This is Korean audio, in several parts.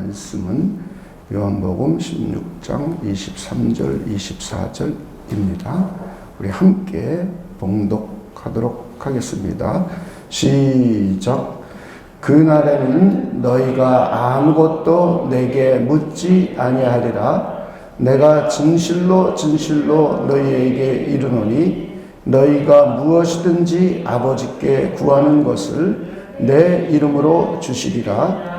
말씀은 요한복음 16장 23절 24절입니다. 우리 함께 봉독하도록 하겠습니다. 시작. 그날에는 너희가 아무것도 내게 묻지 아니하리라. 내가 진실로 진실로 너희에게 이르노니 너희가 무엇이든지 아버지께 구하는 것을 내 이름으로 주시리라.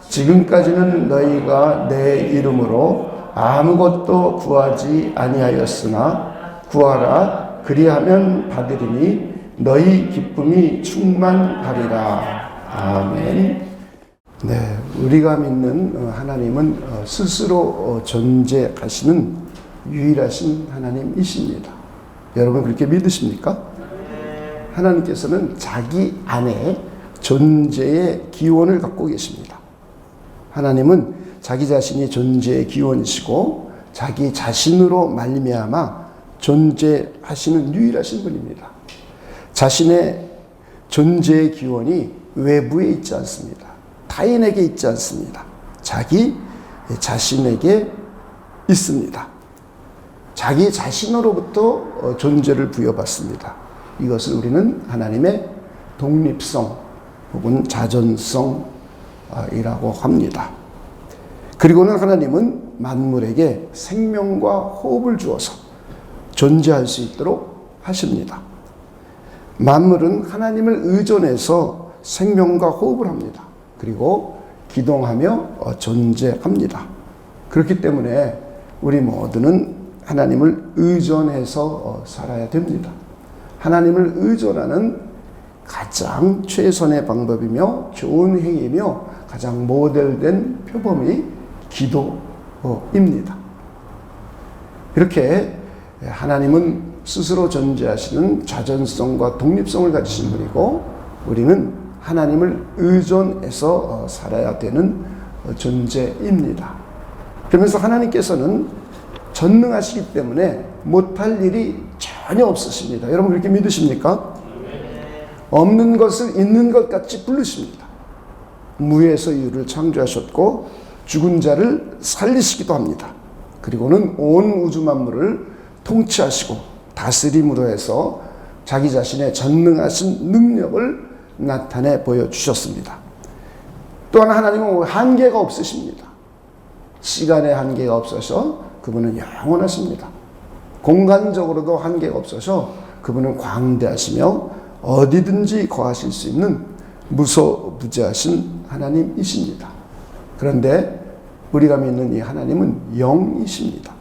지금까지는 너희가 내 이름으로 아무것도 구하지 아니하였으나 구하라. 그리하면 받으리니 너희 기쁨이 충만하리라. 아멘. 네, 우리가 믿는 하나님은 스스로 존재하시는 유일하신 하나님이십니다. 여러분 그렇게 믿으십니까? 하나님께서는 자기 안에 존재의 기원을 갖고 계십니다. 하나님은 자기 자신이 존재의 기원이시고 자기 자신으로 말미암아 존재하시는 유일하신 분입니다. 자신의 존재의 기원이 외부에 있지 않습니다. 타인에게 있지 않습니다. 자기 자신에게 있습니다. 자기 자신으로부터 존재를 부여받습니다. 이것을 우리는 하나님의 독립성 혹은 자존성이라고 합니다. 그리고는 하나님은 만물에게 생명과 호흡을 주어서 존재할 수 있도록 하십니다. 만물은 하나님을 의존해서 생명과 호흡을 합니다. 그리고 기동하며 존재합니다. 그렇기 때문에 우리 모두는 하나님을 의존해서 살아야 됩니다. 하나님을 의존하는 가장 최선의 방법이며 좋은 행위며 가장 모델된 표범이 기도입니다. 이렇게 하나님은 스스로 존재하시는 자존성과 독립성을 가지신 분이고 우리는 하나님을 의존해서 살아야 되는 존재입니다. 그러면서 하나님께서는 전능하시기 때문에 못할 일이 전혀 없으십니다. 여러분 그렇게 믿으십니까? 없는 것을 있는 것 같이 부르십니다. 무에서 유를 창조하셨고 죽은 자를 살리시기도 합니다. 그리고는 온 우주 만물을 통치하시고 다스림으로 해서 자기 자신의 전능하신 능력을 나타내 보여주셨습니다. 또한 하나님은 한계가 없으십니다. 시간의 한계가 없어서 그분은 영원하십니다. 공간적으로도 한계가 없어서 그분은 광대하시며 어디든지 거하실 수 있는 무소부재하신 하나님이십니다. 그런데 우리가 믿는 이 하나님은 영이십니다.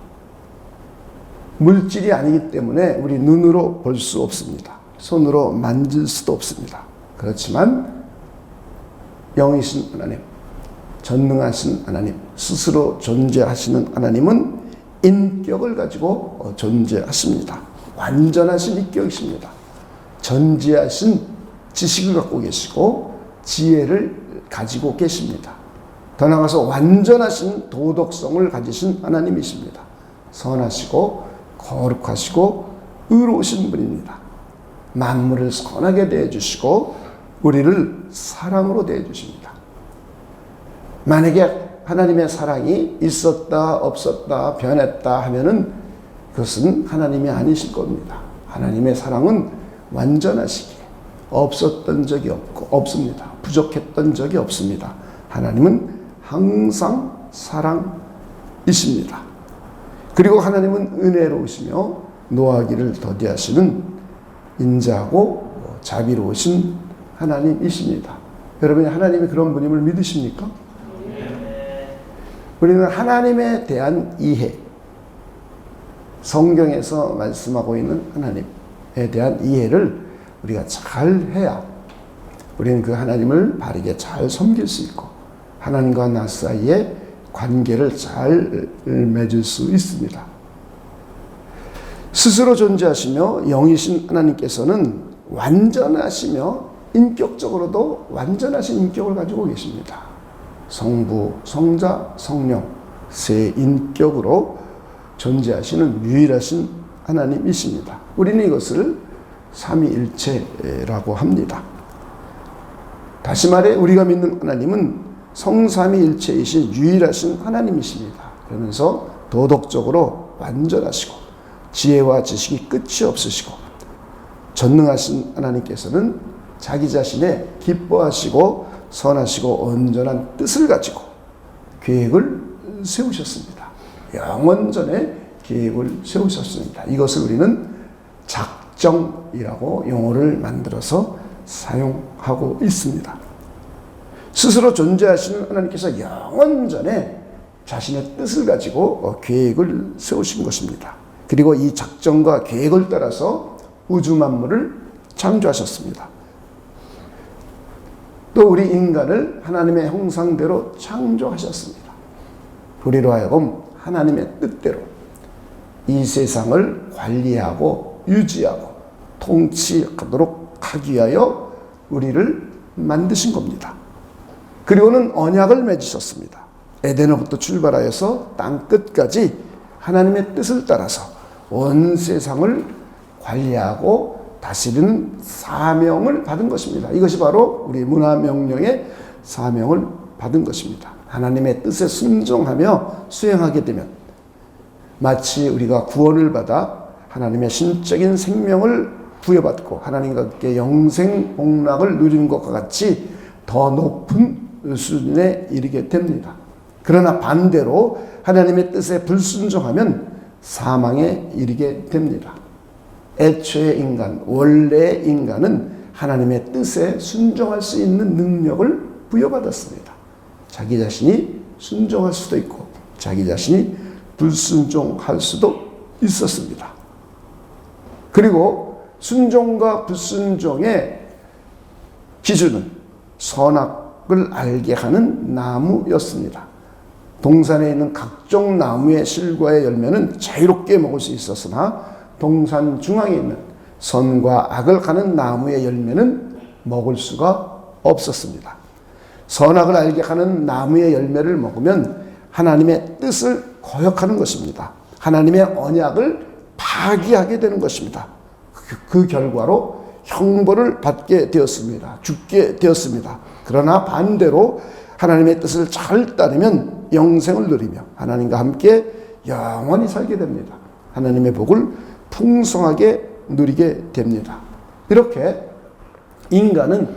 물질이 아니기 때문에 우리 눈으로 볼 수 없습니다. 손으로 만질 수도 없습니다. 그렇지만 영이신 하나님, 전능하신 하나님, 스스로 존재하시는 하나님은 인격을 가지고 존재하십니다. 완전하신 인격이십니다. 전지하신 지식을 갖고 계시고 지혜를 가지고 계십니다. 더 나아가서 완전하신 도덕성을 가지신 하나님이십니다. 선하시고 거룩하시고 의로우신 분입니다. 만물을 선하게 대해주시고 우리를 사랑으로 대해주십니다. 만약에 하나님의 사랑이 있었다 없었다 변했다 하면은 그것은 하나님이 아니실 겁니다. 하나님의 사랑은 완전하시기에 없었던 적이 없습니다. 부족했던 적이 없습니다. 하나님은 항상 사랑이십니다. 그리고 하나님은 은혜로우시며 노하기를 더디하시는 인자하고 자비로우신 하나님이십니다. 여러분이 하나님이 그런 분임을 믿으십니까? 우리는 하나님에 대한 이해, 성경에서 말씀하고 있는 하나님에 대한 이해를 우리가 잘 해야 우리는 그 하나님을 바르게 잘 섬길 수 있고 하나님과 나 사이에 관계를 잘 맺을 수 있습니다. 스스로 존재하시며 영이신 하나님께서는 완전하시며 인격적으로도 완전하신 인격을 가지고 계십니다. 성부, 성자, 성령 세 인격으로 존재하시는 유일하신 하나님이십니다. 우리는 이것을 삼위일체라고 합니다. 다시 말해 우리가 믿는 하나님은 성삼위일체이신 유일하신 하나님이십니다. 그러면서 도덕적으로 완전하시고 지혜와 지식이 끝이 없으시고 전능하신 하나님께서는 자기 자신의 기뻐하시고 선하시고 온전한 뜻을 가지고 계획을 세우셨습니다. 영원전에 계획을 세우셨습니다. 이것을 우리는 작정이라고 용어를 만들어서 사용하고 있습니다. 스스로 존재하시는 하나님께서 영원전에 자신의 뜻을 가지고 계획을 세우신 것입니다. 그리고 이 작정과 계획을 따라서 우주 만물을 창조하셨습니다. 또 우리 인간을 하나님의 형상대로 창조하셨습니다. 우리로 하여금 하나님의 뜻대로 이 세상을 관리하고 유지하고 통치하도록 하기 위하여 우리를 만드신 겁니다. 그리고는 언약을 맺으셨습니다. 에덴으로부터 출발하여서 땅 끝까지 하나님의 뜻을 따라서 온 세상을 관리하고 다스리는 사명을 받은 것입니다. 이것이 바로 우리 문화명령의 사명을 받은 것입니다. 하나님의 뜻에 순종하며 수행하게 되면 마치 우리가 구원을 받아 하나님의 신적인 생명을 부여받고 하나님과 함께 영생 복락을 누리는 것과 같이 더 높은 수준에 이르게 됩니다. 그러나 반대로 하나님의 뜻에 불순종하면 사망에 이르게 됩니다. 애초의 인간, 원래의 인간은 하나님의 뜻에 순종할 수 있는 능력을 부여받았습니다. 자기 자신이 순종할 수도 있고 자기 자신이 불순종할 수도 있었습니다. 그리고 순종과 불순종의 기준은 선악을 알게 하는 나무였습니다. 동산에 있는 각종 나무의 실과의 열매는 자유롭게 먹을 수 있었으나 동산 중앙에 있는 선과 악을 가는 나무의 열매는 먹을 수가 없었습니다. 선악을 알게 하는 나무의 열매를 먹으면 하나님의 뜻을 거역하는 것입니다. 하나님의 언약을 파기하게 되는 것입니다. 그 결과로 형벌을 받게 되었습니다. 죽게 되었습니다. 그러나 반대로 하나님의 뜻을 잘 따르면 영생을 누리며 하나님과 함께 영원히 살게 됩니다. 하나님의 복을 풍성하게 누리게 됩니다. 이렇게 인간은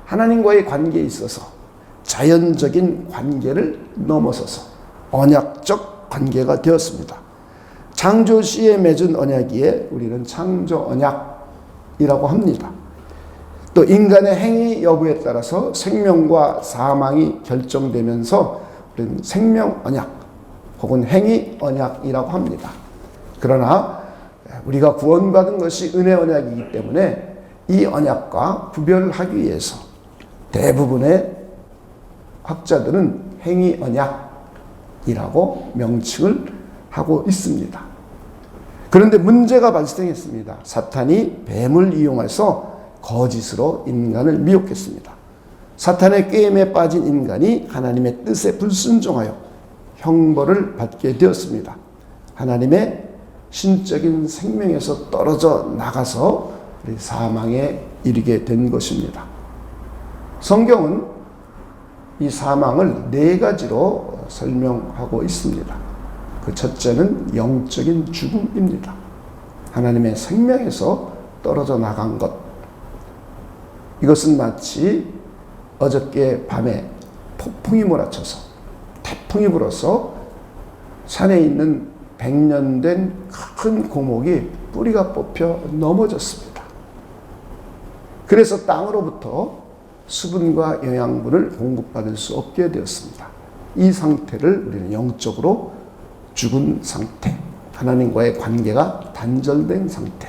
하나님과의 관계에 있어서 자연적인 관계를 넘어서서 언약적 관계가 되었습니다. 창조 시에 맺은 언약이에 우리는 창조 언약이라고 합니다. 또 인간의 행위 여부에 따라서 생명과 사망이 결정되면서 우리는 생명 언약 혹은 행위 언약이라고 합니다. 그러나 우리가 구원받은 것이 은혜 언약이기 때문에 이 언약과 구별을 하기 위해서 대부분의 학자들은 행위 언약이라고 명칭을 하고 있습니다. 그런데 문제가 발생했습니다. 사탄이 뱀을 이용해서 거짓으로 인간을 미혹했습니다. 사탄의 꾀임에 빠진 인간이 하나님의 뜻에 불순종하여 형벌을 받게 되었습니다. 하나님의 신적인 생명에서 떨어져 나가서 사망에 이르게 된 것입니다. 성경은 이 사망을 4가지로 설명하고 있습니다. 그 첫째는 영적인 죽음입니다. 하나님의 생명에서 떨어져 나간 것. 이것은 마치 어저께 밤에 폭풍이 몰아쳐서 태풍이 불어서 산에 있는 100년 된 큰 고목이 뿌리가 뽑혀 넘어졌습니다. 그래서 땅으로부터 수분과 영양분을 공급받을 수 없게 되었습니다. 이 상태를 우리는 영적으로 죽은 상태, 하나님과의 관계가 단절된 상태,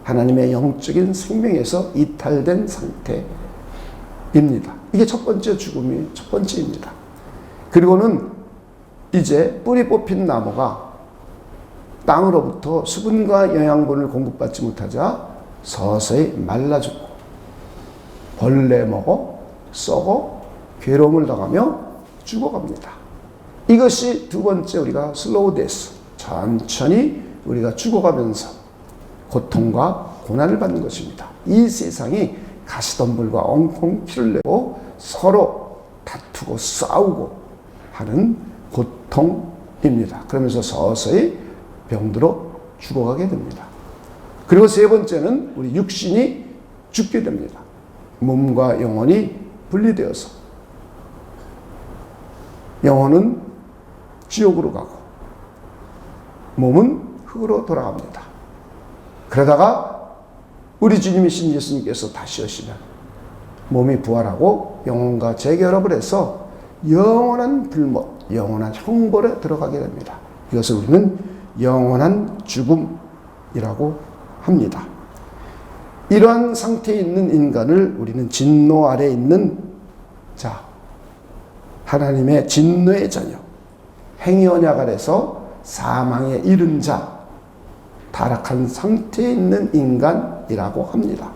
하나님의 영적인 생명에서 이탈된 상태입니다. 이게 첫 번째 죽음이 첫 번째입니다. 그리고는 이제 뿌리 뽑힌 나무가 땅으로부터 수분과 영양분을 공급받지 못하자 서서히 말라 죽고 벌레 먹어 썩어 괴로움을 당하며 죽어갑니다. 이것이 두 번째 우리가 슬로우 데스, 천천히 우리가 죽어가면서 고통과 고난을 받는 것입니다. 이 세상이 가시덤불과 엉겅 피를 내고 서로 다투고 싸우고 하는 고통입니다. 그러면서 서서히 병들어 죽어가게 됩니다. 그리고 세 번째는 우리 육신이 죽게 됩니다. 몸과 영혼이 분리되어서 영혼은 지옥으로 가고 몸은 흙으로 돌아갑니다. 그러다가 우리 주님이신 예수님께서 다시 오시면 몸이 부활하고 영혼과 재결합을 해서 영원한 불못, 영원한 형벌에 들어가게 됩니다. 이것을 우리는 영원한 죽음이라고 합니다. 이러한 상태에 있는 인간을 우리는 진노 아래 있는 자, 하나님의 진노의 자녀, 행위 언약 아래서 사망에 이른 자, 타락한 상태에 있는 인간이라고 합니다.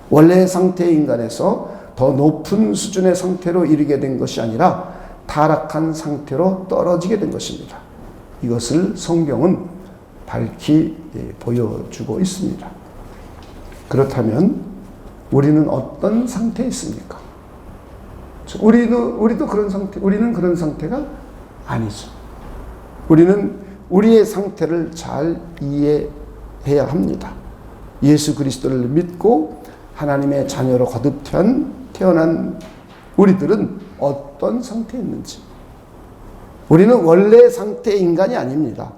원래의 상태의 인간에서 더 높은 수준의 상태로 이르게 된 것이 아니라 타락한 상태로 떨어지게 된 것입니다. 이것을 성경은 밝히 보여주고 있습니다. 그렇다면 우리는 어떤 상태에 있습니까? 우리도 그런 상태, 우리는 그런 상태가 아니죠. 우리는 우리의 상태를 잘 이해해야 합니다. 예수 그리스도를 믿고 하나님의 자녀로 거듭 태어난 우리들은 어떤 상태에 있는지. 우리는 원래 상태의 인간이 아닙니다.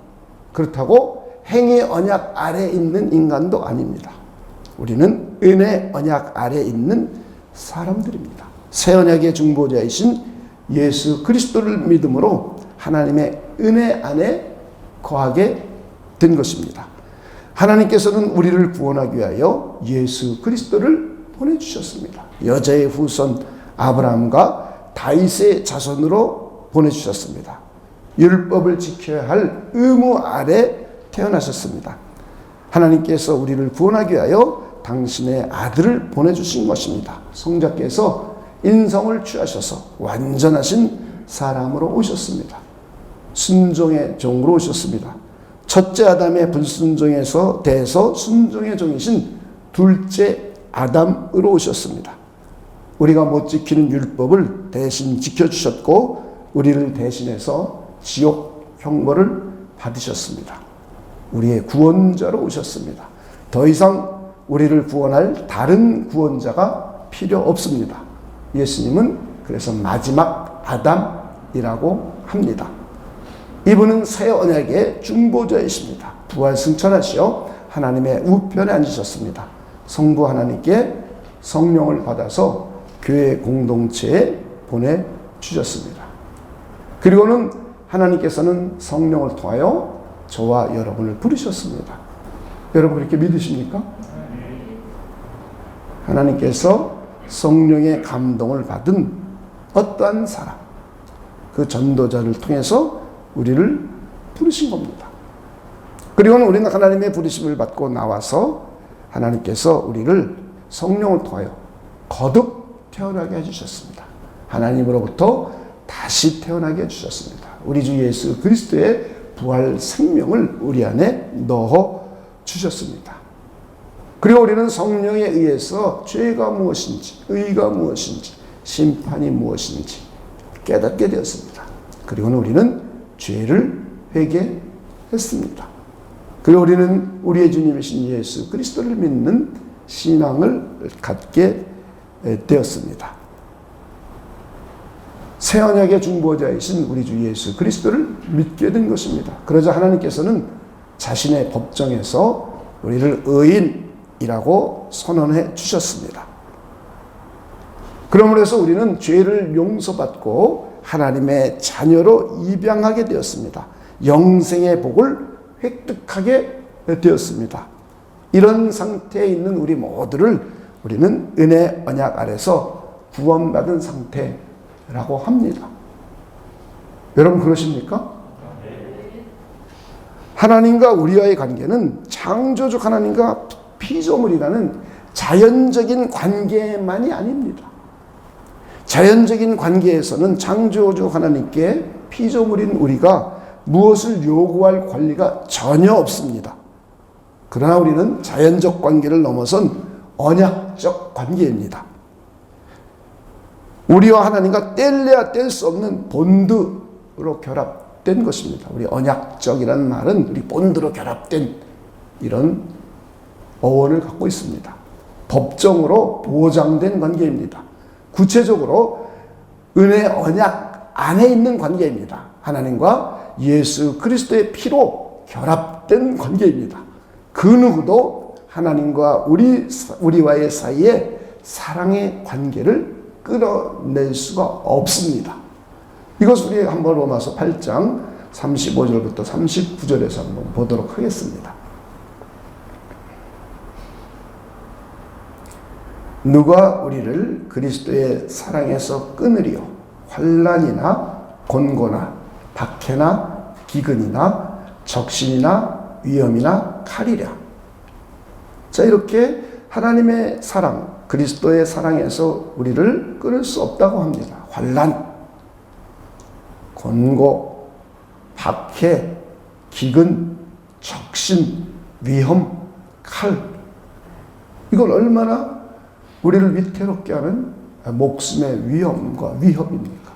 그렇다고 행위 언약 아래 있는 인간도 아닙니다. 우리는 은혜 언약 아래 있는 사람들입니다. 새 언약의 중보자이신 예수 그리스도를 믿음으로 하나님의 은혜 안에 거하게 된 것입니다. 하나님께서는 우리를 구원하기 위하여 예수 그리스도를 보내주셨습니다. 여자의 후손 아브라함과 다윗의 자손으로 보내주셨습니다. 율법을 지켜야 할 의무 아래 태어나셨습니다. 하나님께서 우리를 구원하기 위하여 당신의 아들을 보내주신 것입니다. 성자께서 인성을 취하셔서 완전하신 사람으로 오셨습니다. 순종의 종으로 오셨습니다. 첫째 아담의 불순종에서 대해서 순종의 종이신 둘째 아담으로 오셨습니다. 우리가 못 지키는 율법을 대신 지켜주셨고 우리를 대신해서 지옥 형벌을 받으셨습니다. 우리의 구원자로 오셨습니다. 더 이상 우리를 구원할 다른 구원자가 필요 없습니다. 예수님은 그래서 마지막 아담이라고 합니다. 이분은 새 언약의 중보자이십니다. 부활 승천하시어 하나님의 우편에 앉으셨습니다. 성부 하나님께 성령을 받아서 교회 공동체에 보내주셨습니다. 그리고는 하나님께서는 성령을 통하여 저와 여러분을 부르셨습니다. 여러분 그렇게 믿으십니까? 하나님께서 성령의 감동을 받은 어떠한 사람, 그 전도자를 통해서 우리를 부르신 겁니다. 그리고는 우리는 하나님의 부르심을 받고 나와서 하나님께서 우리를 성령을 통하여 거듭 태어나게 해주셨습니다. 하나님으로부터 다시 태어나게 해주셨습니다. 우리 주 예수 그리스도의 부활 생명을 우리 안에 넣어 주셨습니다. 그리고 우리는 성령에 의해서 죄가 무엇인지, 의가 무엇인지, 심판이 무엇인지 깨닫게 되었습니다. 그리고는 우리는 죄를 회개했습니다. 그리고 우리는 우리의 주님이신 예수 그리스도를 믿는 신앙을 갖게 되었습니다. 새 언약의 중보자이신 우리 주 예수 그리스도를 믿게 된 것입니다. 그러자 하나님께서는 자신의 법정에서 우리를 의인이라고 선언해 주셨습니다. 그러므로 해서 우리는 죄를 용서받고 하나님의 자녀로 입양하게 되었습니다. 영생의 복을 획득하게 되었습니다. 이런 상태에 있는 우리 모두를 우리는 은혜 언약 아래서 구원받은 상태라고 합니다. 여러분 그러십니까? 하나님과 우리와의 관계는 창조주 하나님과 피조물이라는 자연적인 관계만이 아닙니다. 자연적인 관계에서는 창조주 하나님께 피조물인 우리가 무엇을 요구할 권리가 전혀 없습니다. 그러나 우리는 자연적 관계를 넘어선 언약적 관계입니다. 우리와 하나님과 뗄래야 뗄 수 없는 본드로 결합된 것입니다. 우리 언약적이라는 말은 우리 본드로 결합된 이런 어원을 갖고 있습니다. 법정으로 보장된 관계입니다. 구체적으로 은혜 언약 안에 있는 관계입니다. 하나님과 예수 그리스도의 피로 결합된 관계입니다. 그 누구도 하나님과 우리와의 사이에 사랑의 관계를 끊어낼 수가 없습니다. 이것을 우리 한번 로마서 8장 35절부터 39절에서 한번 보도록 하겠습니다. 누가 우리를 그리스도의 사랑에서 끊으리요? 환난이나 곤고나 박해나 기근이나 적신이나 위험이나 칼이랴. 자, 이렇게 하나님의 사랑, 그리스도의 사랑에서 우리를 끊을 수 없다고 합니다. 환난, 곤고, 박해, 기근, 적신, 위험, 칼. 이걸 얼마나 우리를 위태롭게 하는 목숨의 위험과 위협입니까?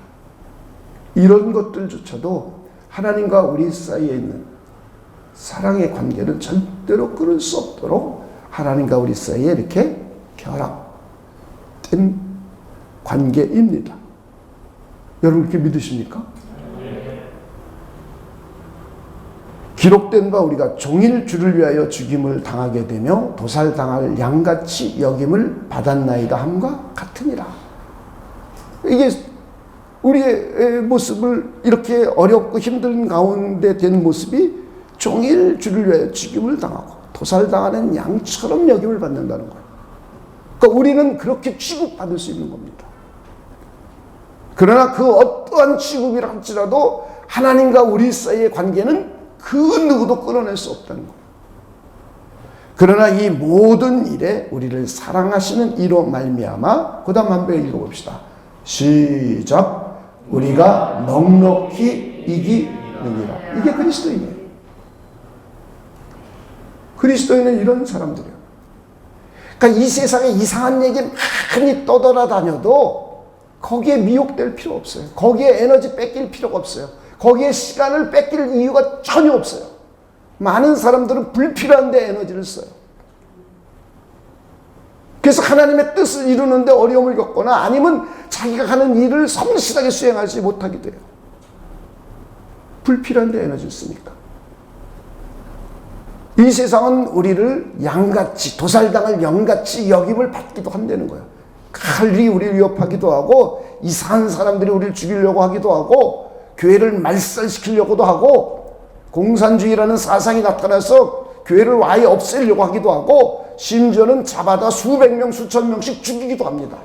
이런 것들조차도 하나님과 우리 사이에 있는 사랑의 관계를 절대로 끊을 수 없도록 하나님과 우리 사이에 이렇게 결합된 관계입니다. 여러분 그렇게 믿으십니까? 기록된 바 우리가 종일 주를 위하여 죽임을 당하게 되며 도살당할 양같이 여김을 받았나이다 함과 같으니라. 이게 우리의 모습을 이렇게 어렵고 힘든 가운데 된 모습이 종일 주를 위하여 죽임을 당하고 도살당하는 양처럼 여김을 받는다는 거예요. 그러니까 우리는 그렇게 취급받을 수 있는 겁니다. 그러나 그 어떠한 취급이라 할지라도 하나님과 우리 사이의 관계는 그 누구도 끊어낼 수 없다는 거예요. 그러나 이 모든 일에 우리를 사랑하시는 이로 말미암아, 그 다음 한번 읽어봅시다. 시작. 우리가 넉넉히 이기느니라. 이게 그리스도인이에요. 그리스도인은 이런 사람들이에요. 그러니까 이 세상에 이상한 얘기 많이 떠돌아다녀도 거기에 미혹될 필요 없어요. 거기에 에너지 뺏길 필요가 없어요. 거기에 시간을 뺏길 이유가 전혀 없어요. 많은 사람들은 불필요한데 에너지를 써요. 그래서 하나님의 뜻을 이루는데 어려움을 겪거나 아니면 자기가 하는 일을 성실하게 수행하지 못하게 돼요. 불필요한데 에너지를 쓰니까. 이 세상은 우리를 양같이, 도살당할 양같이 여김을 받기도 한다는 거예요. 칼이 우리를 위협하기도 하고 이상한 사람들이 우리를 죽이려고 하기도 하고 교회를 말살시키려고도 하고 공산주의라는 사상이 나타나서 교회를 아예 없애려고 하기도 하고 심지어는 잡아다 수백 명, 수천 명씩 죽이기도 합니다.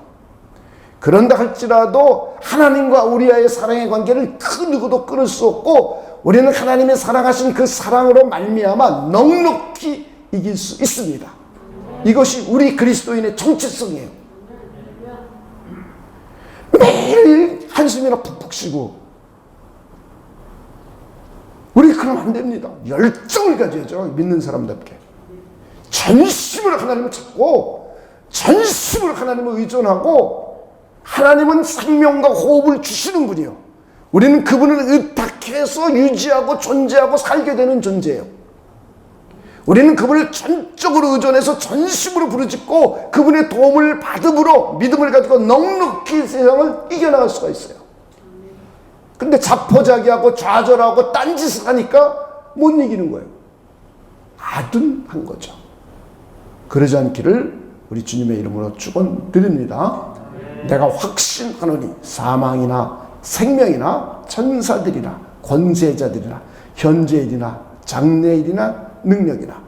그런다 할지라도 하나님과 우리와의 사랑의 관계를 그 누구도 끊을 수 없고 우리는 하나님의 사랑하신 그 사랑으로 말미암아 넉넉히 이길 수 있습니다. 이것이 우리 그리스도인의 정체성이에요. 매일 한숨이나 푹푹 쉬고 우리 그러면 안 됩니다. 열정을 가져야죠. 믿는 사람답게. 전심으로 하나님을 찾고 전심으로 하나님을 의존하고 하나님은 생명과 호흡을 주시는 분이요. 우리는 그분을 의탁해서 유지하고 존재하고 살게 되는 존재예요. 우리는 그분을 전적으로 의존해서 전심으로 부르짖고 그분의 도움을 받음으로 믿음을 가지고 넉넉히 세상을 이겨나갈 수가 있어요. 근데 자포자기하고 좌절하고 딴짓을 하니까 못 이기는 거예요. 아둔한 거죠. 그러지 않기를 우리 주님의 이름으로 축원드립니다. 내가 확신하노니 사망이나 생명이나 천사들이나 권세자들이나 현재일이나 장래일이나 능력이나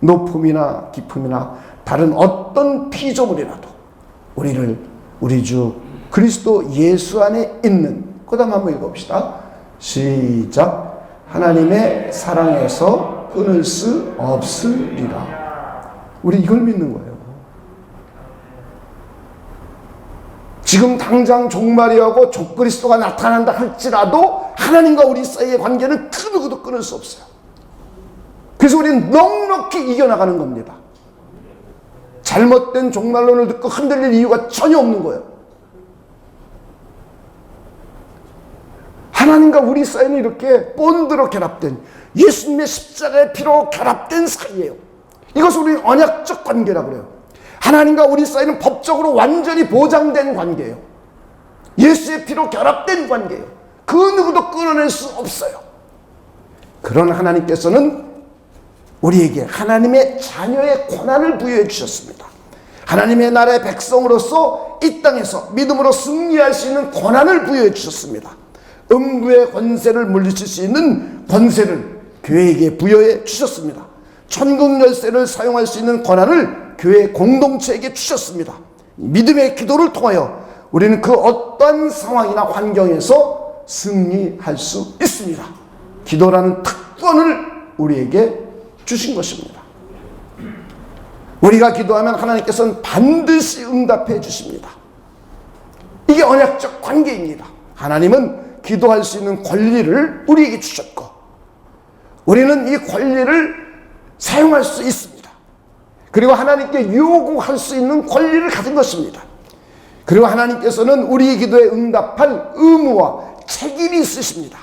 높음이나 깊음이나 다른 어떤 피조물이라도 우리를 우리 주 그리스도 예수 안에 있는, 그 다음 한번 읽어봅시다. 시작. 하나님의 사랑에서 끊을 수 없으리라. 우리 이걸 믿는 거예요. 지금 당장 종말이하고 적그리스도가 나타난다 할지라도 하나님과 우리 사이의 관계는 그 누구도 끊을 수 없어요. 그래서 우리는 넉넉히 이겨나가는 겁니다. 잘못된 종말론을 듣고 흔들릴 이유가 전혀 없는 거예요. 하나님과 우리 사이는 이렇게 본드로 결합된, 예수님의 십자가의 피로 결합된 사이예요. 이것을 우리는 언약적 관계라고 그래요. 하나님과 우리 사이는 법적으로 완전히 보장된 관계예요. 예수의 피로 결합된 관계예요. 그 누구도 끊어낼 수 없어요. 그런 하나님께서는 우리에게 하나님의 자녀의 권한을 부여해 주셨습니다. 하나님의 나라의 백성으로서 이 땅에서 믿음으로 승리할 수 있는 권한을 부여해 주셨습니다. 음부의 권세를 물리칠 수 있는 권세를 교회에게 부여해 주셨습니다. 천국 열쇠를 사용할 수 있는 권한을 교회 공동체에게 주셨습니다. 믿음의 기도를 통하여 우리는 그 어떠한 상황이나 환경에서 승리할 수 있습니다. 기도라는 특권을 우리에게 주신 것입니다. 우리가 기도하면 하나님께서는 반드시 응답해 주십니다. 이게 언약적 관계입니다. 하나님은 기도할 수 있는 권리를 우리에게 주셨고, 우리는 이 권리를 사용할 수 있습니다. 그리고 하나님께 요구할 수 있는 권리를 가진 것입니다. 그리고 하나님께서는 우리 기도에 응답할 의무와 책임이 있으십니다.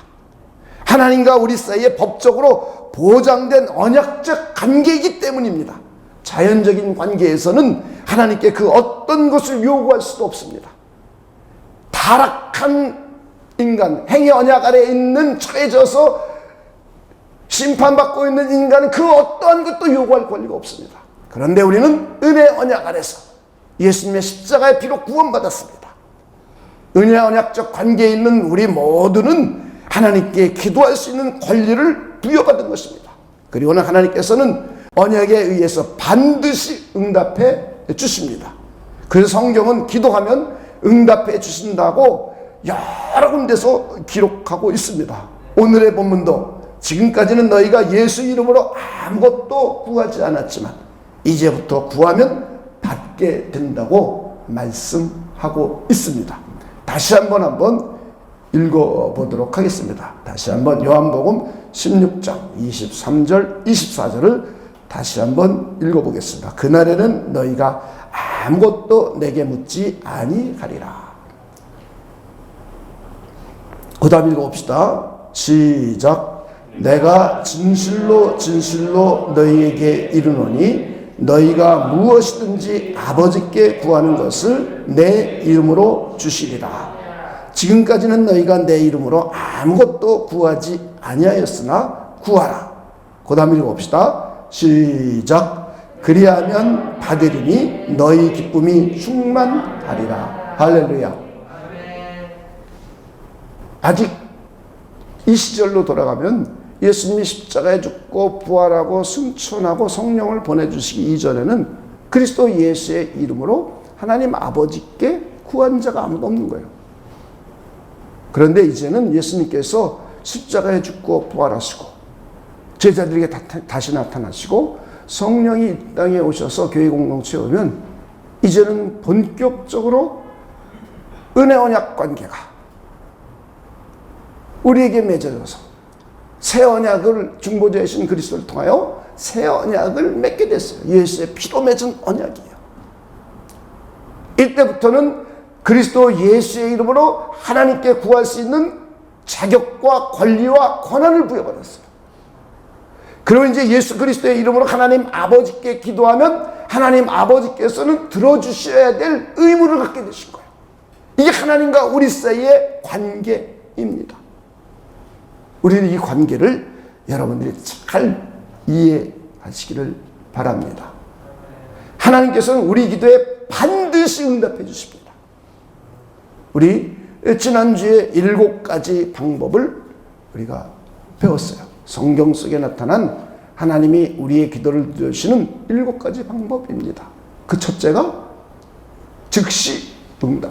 하나님과 우리 사이에 법적으로 보장된 언약적 관계이기 때문입니다. 자연적인 관계에서는 하나님께 그 어떤 것을 요구할 수도 없습니다. 타락한 인간, 행위 언약 아래에 있는 처해져서 심판받고 있는 인간은 그 어떠한 것도 요구할 권리가 없습니다. 그런데 우리는 은혜 언약 아래서 예수님의 십자가의 피로 구원받았습니다. 은혜 언약적 관계에 있는 우리 모두는 하나님께 기도할 수 있는 권리를 부여받은 것입니다. 그리고는 하나님께서는 언약에 의해서 반드시 응답해 주십니다. 그래서 성경은 기도하면 응답해 주신다고 여러 군데서 기록하고 있습니다. 오늘의 본문도 지금까지는 너희가 예수 이름으로 아무것도 구하지 않았지만 이제부터 구하면 받게 된다고 말씀하고 있습니다. 다시 한번 읽어보도록 하겠습니다. 다시 한번 요한복음 16장 23절 24절을 다시 한번 읽어보겠습니다. 그날에는 너희가 아무것도 내게 묻지 아니하리라. 그 다음 읽어봅시다. 시작. 내가 진실로 진실로 너희에게 이르노니 너희가 무엇이든지 아버지께 구하는 것을 내 이름으로 주시리라. 지금까지는 너희가 내 이름으로 아무것도 구하지 아니하였으나 구하라. 그 다음 읽어봅시다. 시작. 그리하면 받으리니 너희 기쁨이 충만하리라. 할렐루야. 아직 이 시절로 돌아가면 예수님이 십자가에 죽고 부활하고 승천하고 성령을 보내주시기 이전에는 그리스도 예수의 이름으로 하나님 아버지께 구한 자가 아무도 없는 거예요. 그런데 이제는 예수님께서 십자가에 죽고 부활하시고 제자들에게 다시 나타나시고 성령이 이 땅에 오셔서 교회 공동체에 오면 이제는 본격적으로 은혜 언약 관계가 우리에게 맺어져서 새 언약을 중보자이신 그리스도를 통하여 새 언약을 맺게 됐어요. 예수의 피로 맺은 언약이에요. 이때부터는 그리스도 예수의 이름으로 하나님께 구할 수 있는 자격과 권리와 권한을 부여받았어요. 그리고 이제 예수 그리스도의 이름으로 하나님 아버지께 기도하면 하나님 아버지께서는 들어주셔야 될 의무를 갖게 되신 거예요. 이게 하나님과 우리 사이의 관계입니다. 우리는 이 관계를 여러분들이 잘 이해하시기를 바랍니다. 하나님께서는 우리 기도에 반드시 응답해 주십니다. 우리 지난주에 7가지 방법을 우리가 배웠어요. 성경 속에 나타난 하나님이 우리의 기도를 들으시는 7가지 방법입니다. 그 첫째가 즉시 응답.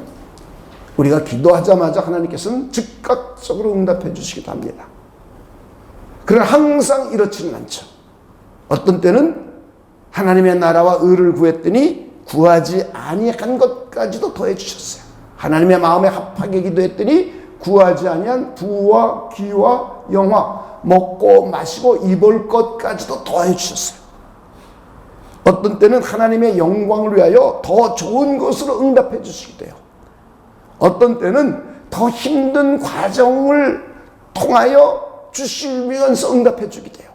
우리가 기도하자마자 하나님께서는 즉각적으로 응답해 주시기도 합니다. 그러나 항상 이렇지는 않죠. 어떤 때는 하나님의 나라와 의를 구했더니 구하지 아니한 것까지도 더해 주셨어요. 하나님의 마음에 합하게 기도했더니 구하지 아니한 부와 귀와 영화, 먹고 마시고 입을 것까지도 더해 주셨어요. 어떤 때는 하나님의 영광을 위하여 더 좋은 것으로 응답해 주시기도 해요. 어떤 때는 더 힘든 과정을 통하여 주시면서 응답해 주게 돼요.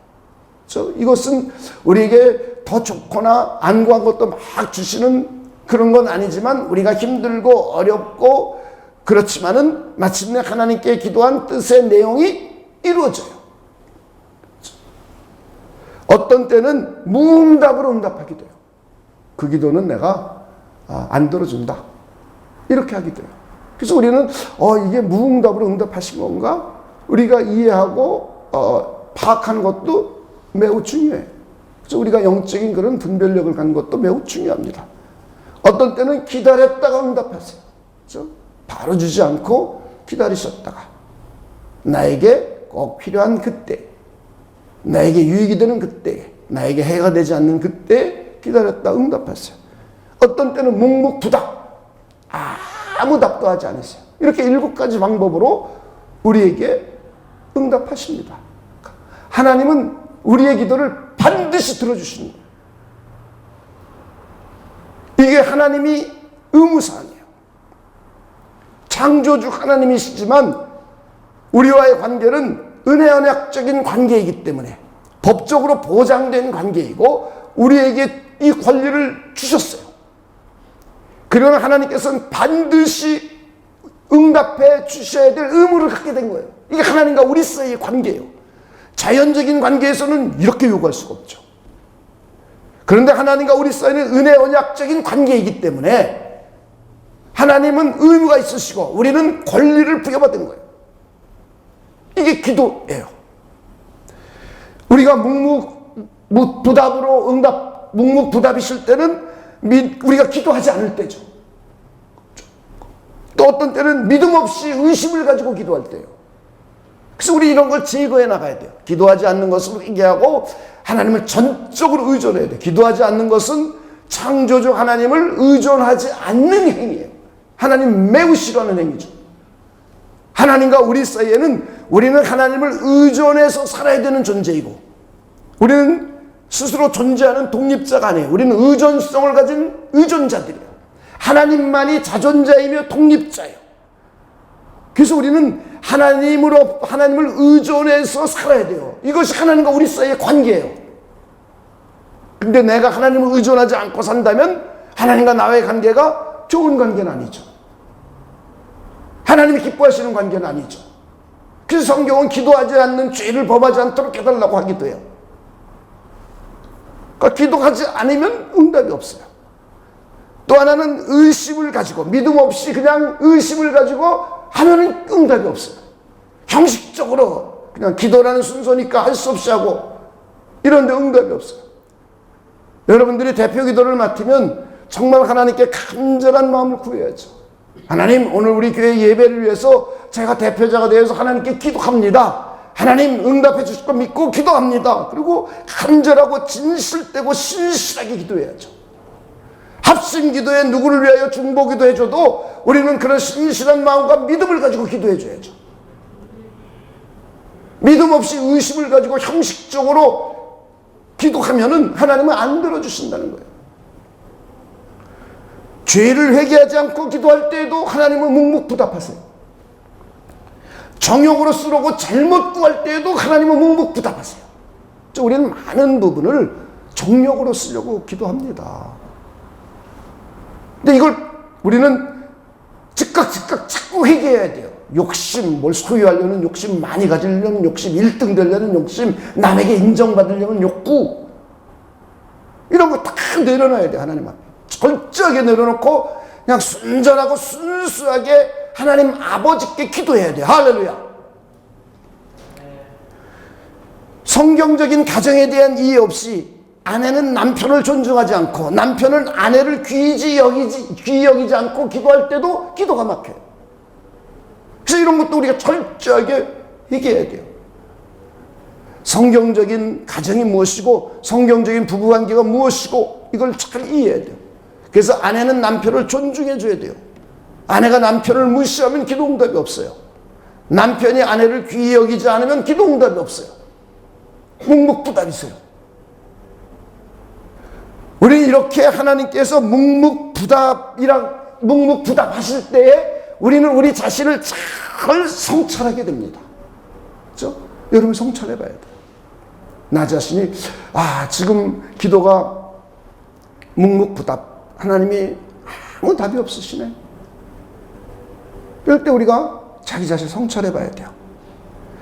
이것은 우리에게 더 좋거나 안 구한 것도 막 주시는 그런 건 아니지만 우리가 힘들고 어렵고 그렇지만은 마침내 하나님께 기도한 뜻의 내용이 이루어져요. 어떤 때는 무응답으로 응답하기도 해요. 그 기도는 내가 안 들어준다. 이렇게 하기도 해요. 그래서 우리는 이게 무응답으로 응답하신 건가? 우리가 이해하고 파악하는 것도 매우 중요해요. 그래서 우리가 영적인 그런 분별력을 갖는 것도 매우 중요합니다. 어떤 때는 기다렸다가 응답하세요. 그렇죠? 바로 주지 않고 기다리셨다가 나에게 꼭 필요한 그때, 나에게 유익이 되는 그때, 나에게 해가 되지 않는 그때 기다렸다 응답하세요. 어떤 때는 묵묵부답, 아무 답도 하지 않으세요. 이렇게 7가지 방법으로 우리에게 응답하십니다. 하나님은 우리의 기도를 반드시 들어주시는 거예요. 이게 하나님이 의무사항이에요. 창조주 하나님이시지만 우리와의 관계는 은혜 언약적인 관계이기 때문에 법적으로 보장된 관계이고 우리에게 이 권리를 주셨어요. 그러나 하나님께서는 반드시 응답해 주셔야 될 의무를 갖게 된 거예요. 이게 하나님과 우리 사이의 관계예요. 자연적인 관계에서는 이렇게 요구할 수가 없죠. 그런데 하나님과 우리 사이는 은혜 언약적인 관계이기 때문에 하나님은 의무가 있으시고 우리는 권리를 부여받은 거예요. 이게 기도예요. 우리가 묵묵부답으로 묵묵부답이실 때는 우리가 기도하지 않을 때죠. 또 어떤 때는 믿음 없이 의심을 가지고 기도할 때예요. 그래서 우리 이런 걸 제거해 나가야 돼요. 기도하지 않는 것을 회개하고 하나님을 전적으로 의존해야 돼요. 기도하지 않는 것은 창조주 하나님을 의존하지 않는 행위예요. 하나님 매우 싫어하는 행위죠. 하나님과 우리 사이에는 우리는 하나님을 의존해서 살아야 되는 존재이고 우리는 스스로 존재하는 독립자가 아니에요. 우리는 의존성을 가진 의존자들이에요. 하나님만이 자존자이며 독립자예요. 그래서 우리는 하나님을 의존해서 살아야 돼요. 이것이 하나님과 우리 사이의 관계예요. 근데 내가 하나님을 의존하지 않고 산다면 하나님과 나의 관계가 좋은 관계는 아니죠. 하나님이 기뻐하시는 관계는 아니죠. 그래서 성경은 기도하지 않는 죄를 범하지 않도록 해달라고 하기도 해요. 그러니까 기도하지 않으면 응답이 없어요. 또 하나는 의심을 가지고 믿음 없이 그냥 의심을 가지고 하면은 응답이 없어요. 형식적으로 그냥 기도라는 순서니까 할 수 없이 하고 이런데 응답이 없어요. 여러분들이 대표 기도를 맡으면 정말 하나님께 간절한 마음을 구해야죠. 하나님, 오늘 우리 교회 예배를 위해서 제가 대표자가 되어서 하나님께 기도합니다. 하나님 응답해 주실 거 믿고 기도합니다. 그리고 간절하고 진실되고 신실하게 기도해야죠. 합심 기도에 누구를 위하여 중보 기도해줘도 우리는 그런 신실한 마음과 믿음을 가지고 기도해줘야죠. 믿음 없이 의심을 가지고 형식적으로 기도하면은 하나님은 안 들어주신다는 거예요. 죄를 회개하지 않고 기도할 때에도 하나님은 묵묵부답하세요. 정욕으로 쓰려고 잘못 구할 때에도 하나님은 묵묵부답하세요. 우리는 많은 부분을 정욕으로 쓰려고 기도합니다. 근데 이걸 우리는 즉각 자꾸 회개해야 돼요. 욕심, 뭘 소유하려는 욕심, 많이 가지려는 욕심, 1등 되려는 욕심, 남에게 인정받으려는 욕구, 이런 거 다 내려놔야 돼요. 하나님 앞에 철저하게 내려놓고 그냥 순전하고 순수하게 하나님 아버지께 기도해야 돼요. 할렐루야. 성경적인 가정에 대한 이해 없이 아내는 남편을 존중하지 않고 남편은 아내를 귀히 여기지 않고 기도할 때도 기도가 막혀요. 그래서 이런 것도 우리가 철저하게 얘기해야 돼요. 성경적인 가정이 무엇이고 성경적인 부부관계가 무엇이고 이걸 잘 이해해야 돼요. 그래서 아내는 남편을 존중해 줘야 돼요. 아내가 남편을 무시하면 기도응답이 없어요. 남편이 아내를 귀히 여기지 않으면 기도응답이 없어요. 묵묵부답이세요. 우리는 이렇게 하나님께서 묵묵부답 하실 때에 우리는 우리 자신을 잘 성찰하게 됩니다. 그죠? 여러분 성찰해 봐야 돼요. 나 자신이 지금 기도가 묵묵부답, 하나님이 아무 답이 없으시네. 이럴 때 우리가 자기 자신 성찰해 봐야 돼요.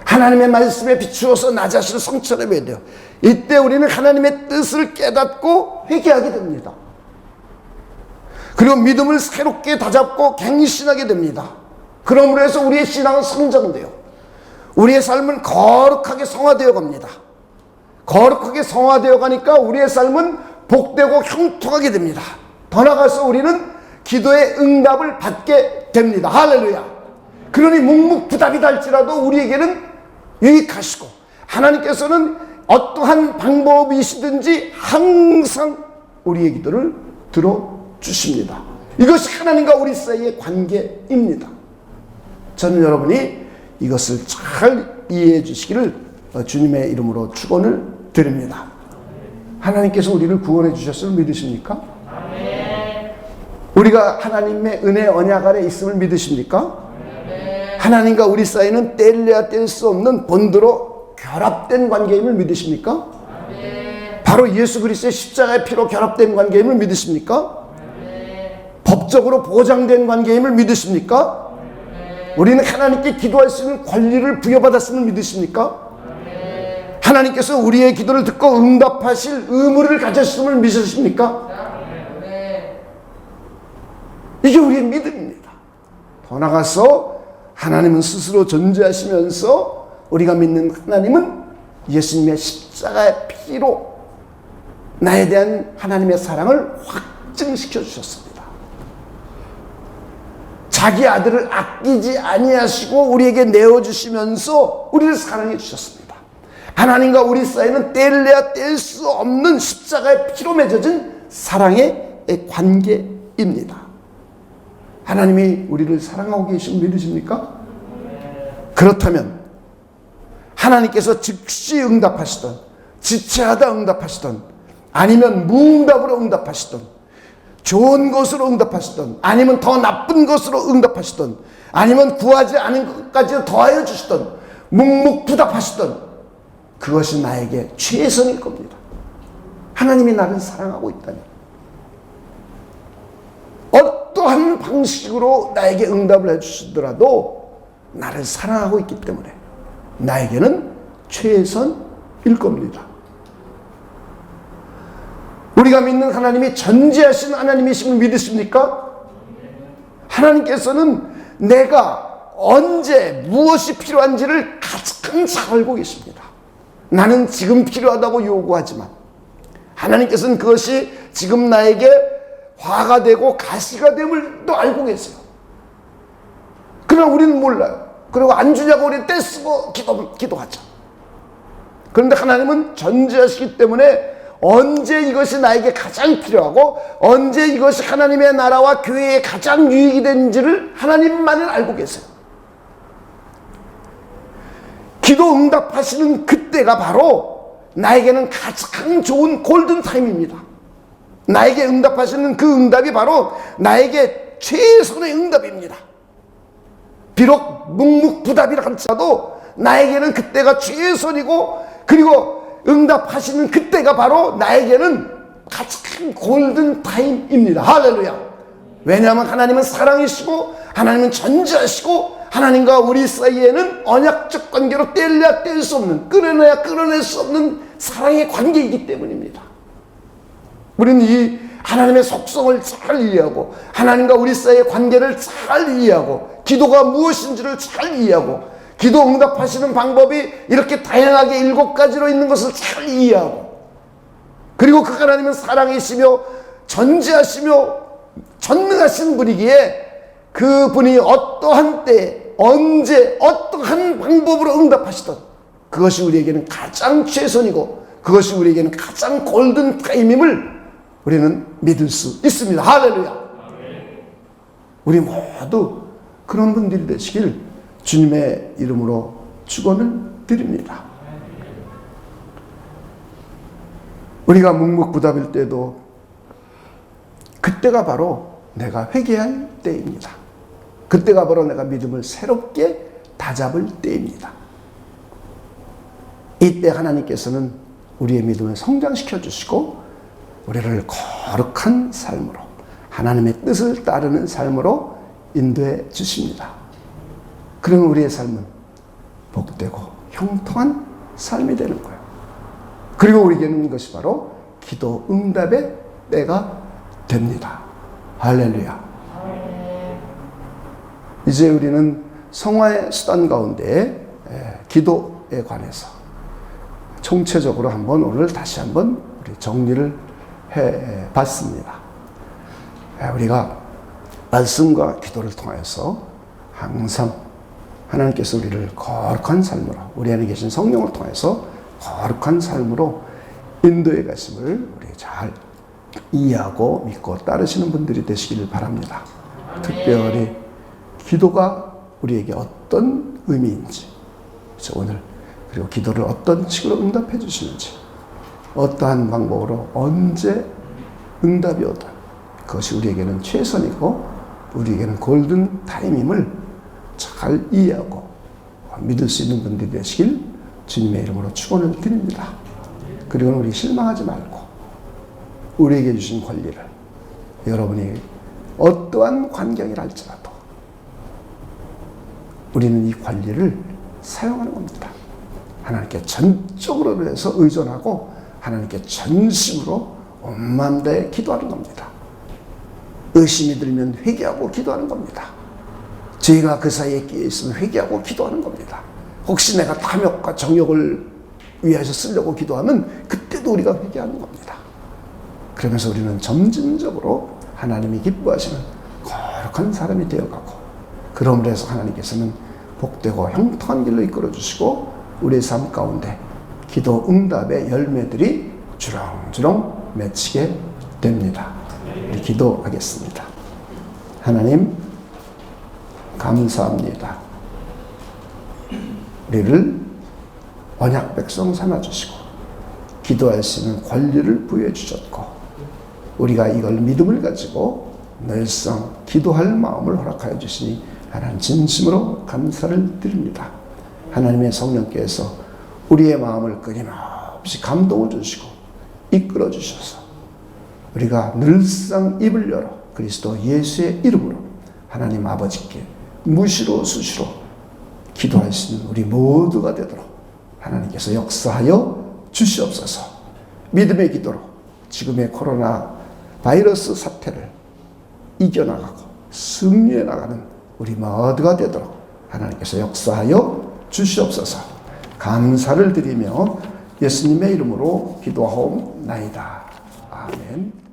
하나님의 말씀에 비추어서 나 자신을 성찰해 봐야 돼요. 이때 우리는 하나님의 뜻을 깨닫고 회개하게 됩니다. 그리고 믿음을 새롭게 다잡고 갱신하게 됩니다. 그러므로 해서 우리의 신앙은 성장돼요. 우리의 삶은 거룩하게 성화되어 갑니다. 거룩하게 성화되어 가니까 우리의 삶은 복되고 형통하게 됩니다. 더 나아가서 우리는 기도의 응답을 받게 됩니다. 할렐루야. 그러니 묵묵부답이다 할지라도 우리에게는 유익하시고, 하나님께서는 어떠한 방법이시든지 항상 우리의 기도를 들어주십니다. 이것이 하나님과 우리 사이의 관계입니다. 저는 여러분이 이것을 잘 이해해 주시기를 주님의 이름으로 축원을 드립니다. 하나님께서 우리를 구원해 주셨음을 믿으십니까? 우리가 하나님의 은혜 언약 아래 있음을 믿으십니까? 하나님과 우리 사이는 뗄래야 뗄 수 없는 본드로 결합된 관계임을 믿으십니까? 바로 예수 그리스도의 십자가의 피로 결합된 관계임을 믿으십니까? 법적으로 보장된 관계임을 믿으십니까? 우리는 하나님께 기도할 수 있는 권리를 부여받았음을 믿으십니까? 하나님께서 우리의 기도를 듣고 응답하실 의무를 가졌음을 믿으십니까? 이게 우리의 믿음입니다. 더 나아가서 하나님은 스스로 존재하시면서 우리가 믿는 하나님은 예수님의 십자가의 피로 나에 대한 하나님의 사랑을 확증시켜 주셨습니다. 자기 아들을 아끼지 아니하시고 우리에게 내어주시면서 우리를 사랑해 주셨습니다. 하나님과 우리 사이는 뗄래야 뗄 수 없는 십자가의 피로 맺어진 사랑의 관계입니다. 하나님이 우리를 사랑하고 계신 믿으십니까? 그렇다면 하나님께서 즉시 응답하시던, 지체하다 응답하시던, 아니면 무응답으로 응답하시던, 좋은 것으로 응답하시던, 아니면 더 나쁜 것으로 응답하시던, 아니면 구하지 않은 것까지 더하여 주시던, 묵묵부답하시던, 그것이 나에게 최선일 겁니다. 하나님이 나를 사랑하고 있다니, 어떠한 방식으로 나에게 응답을 해주시더라도 나를 사랑하고 있기 때문에 나에게는 최선일 겁니다. 우리가 믿는 하나님이 전지하신 하나님이심을 믿으십니까? 하나님께서는 내가 언제 무엇이 필요한지를 가장 잘 알고 계십니다. 나는 지금 필요하다고 요구하지만 하나님께서는 그것이 지금 나에게 화가 되고 가시가 됨을 또 알고 계세요. 그러나 우리는 몰라요. 그리고 안 주냐고 우리는 떼쓰고 기도하죠. 그런데 하나님은 전지하시기 때문에 언제 이것이 나에게 가장 필요하고 언제 이것이 하나님의 나라와 교회에 가장 유익이 되는지를 하나님만을 알고 계세요. 기도 응답하시는 그때가 바로 나에게는 가장 좋은 골든타임입니다. 나에게 응답하시는 그 응답이 바로 나에게 최선의 응답입니다. 비록 묵묵부답이라 할지라도 나에게는 그때가 최선이고, 그리고 응답하시는 그때가 바로 나에게는 가장 골든타임입니다. 할렐루야. 왜냐하면 하나님은 사랑이시고 하나님은 전지하시고 하나님과 우리 사이에는 언약적 관계로 뗄래야 뗄 수 없는, 끊어내야 끊어낼 수 없는 사랑의 관계이기 때문입니다. 우리는 이 하나님의 속성을 잘 이해하고 하나님과 우리 사이의 관계를 잘 이해하고 기도가 무엇인지를 잘 이해하고 기도 응답하시는 방법이 이렇게 다양하게 7가지로 있는 것을 잘 이해하고, 그리고 그 하나님은 사랑이시며 전지하시며 전능하신 분이기에 그분이 어떠한 때에 언제 어떠한 방법으로 응답하시던 그것이 우리에게는 가장 최선이고 그것이 우리에게는 가장 골든타임임을 우리는 믿을 수 있습니다. 할렐루야. 우리 모두 그런 분들이 되시길 주님의 이름으로 축원을 드립니다. 우리가 묵묵부답일 때도 그때가 바로 내가 회개할 때입니다. 그때가 바로 내가 믿음을 새롭게 다잡을 때입니다. 이때 하나님께서는 우리의 믿음을 성장시켜 주시고 우리를 거룩한 삶으로, 하나님의 뜻을 따르는 삶으로 인도해 주십니다. 그러면 우리의 삶은 복되고 형통한 삶이 되는 거예요. 그리고 우리에게는 이것이 바로 기도 응답의 때가 됩니다. 할렐루야. 이제 우리는 성화의 수단 가운데 기도에 관해서 총체적으로 한번 오늘 다시 한번 우리 정리를 해 봤습니다. 우리가 말씀과 기도를 통해서 항상 하나님께서 우리를 거룩한 삶으로, 우리 안에 계신 성령을 통해서 거룩한 삶으로 인도해 가심을 우리 잘 이해하고 믿고 따르시는 분들이 되시기를 바랍니다. 특별히 기도가 우리에게 어떤 의미인지, 오늘 그리고 기도를 어떤 식으로 응답해 주시는지, 어떠한 방법으로 언제 응답이 오든 그것이 우리에게는 최선이고 우리에게는 골든 타임임을 잘 이해하고 믿을 수 있는 분들이 되시길 주님의 이름으로 축원을 드립니다. 그리고 우리 실망하지 말고 우리에게 주신 권리를, 여러분이 어떠한 환경이라 할지라도 우리는 이 권리를 사용하는 겁니다. 하나님께 전적으로 해서 의존하고 하나님께 전심으로 온 마음 다해 기도하는 겁니다. 의심이 들면 회개하고 기도하는 겁니다. 죄가 그 사이에 끼어 있으면 회개하고 기도하는 겁니다. 혹시 내가 탐욕과 정욕을 위해서 쓰려고 기도하면 그때도 우리가 회개하는 겁니다. 그러면서 우리는 점진적으로 하나님이 기뻐하시는 거룩한 사람이 되어가고, 그러므로 해서 하나님께서는 복되고 형통한 길로 이끌어 주시고 우리의 삶 가운데 기도 응답의 열매들이 주렁주렁 맺히게 됩니다. 우리 기도하겠습니다. 하나님 감사합니다. 우리를 언약 백성 삼아주시고 기도할 수 있는 권리를 부여해 주셨고, 우리가 이걸 믿음을 가지고 늘상 기도할 마음을 허락하여 주시니 하나님 진심으로 감사를 드립니다. 하나님의 성령께서 우리의 마음을 끊임없이 감동을 주시고 이끌어 주셔서 우리가 늘상 입을 열어 그리스도 예수의 이름으로 하나님 아버지께 무시로 수시로 기도할 수 있는 우리 모두가 되도록 하나님께서 역사하여 주시옵소서. 믿음의 기도로 지금의 코로나 바이러스 사태를 이겨나가고 승리해 나가는 우리 모두가 되도록 하나님께서 역사하여 주시옵소서. 감사를 드리며 예수님의 이름으로 기도하옵나이다. 아멘.